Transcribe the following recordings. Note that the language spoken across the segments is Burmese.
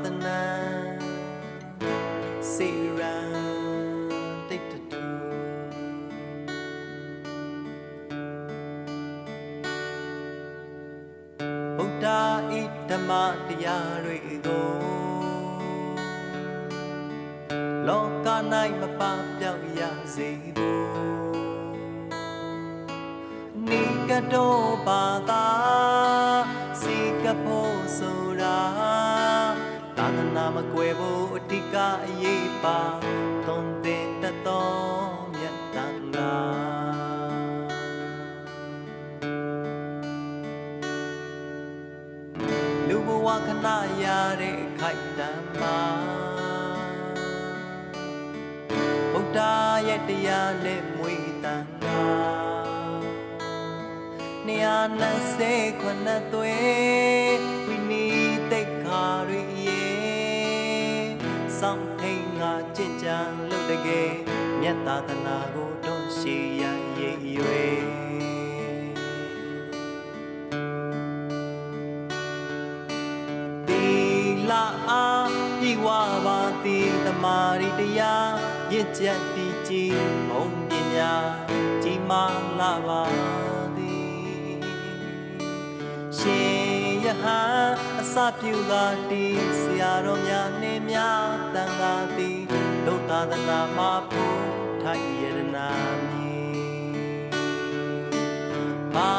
the night see around take the do Buddha Dhammaတရားတွေကိုလောက၌မပပြောက်ရစေဖို့နိကတောဘာသာစီကဖို့ဆိုတာသာသနာမကွယ်ဖို့အဓိကအရေးပါသွန်သင်တတ်သောမြတ်တန်ခါလူဘဝခဏရတဲ့ခိုက်တမ်းမှာဗုဒ္ဓရဲ့တရားနဲ့မွေးတန်ခါ229သွေဝိနိတိတ်ခါရီစောင့်ထိန်ငါကြင်ကြံလို့တကယ်မြတ်သာသနာကိုတွန်းရှိရရေးရွယ်တီလာအားဤဝပါတိတမာရီတရားရင့်ကျက်တည်ကြည်ဘုံပညာကြီးမားလာပါရှင်ယဟန်အစပြုကားတည်ဆရာတော်များနှင့်များတန်ခါသည်ဒုသာသနာမှာဖို့ထိုက်ရတနာမည်ဘာ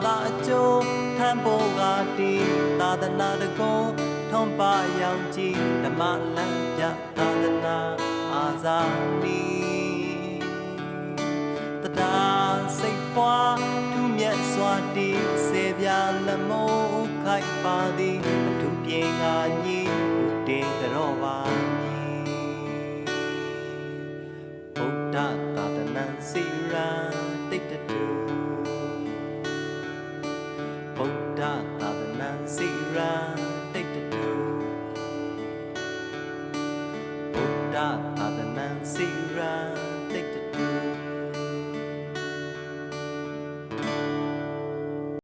သာအကျိုးထံဖို့ကားတည်သာသနာတကုံထုံးပါရောင်ကြည်ဓမ္မလမ်းပြသာသနာအာဇာနည်တရားစိတ်ပွားထူးမြတ်စွာတည်စေပြလက်မိုးခိုက်ပါသည်အထူးပြေငါညီဦးတင်ကြောပါမည်ဗုဒ္ဓသာသနာစီရန်တိတ်တူဗုဒ္ဓသာသနာစီရန်တိတ်တူဗုဒ္ဓသာသနာစီရန်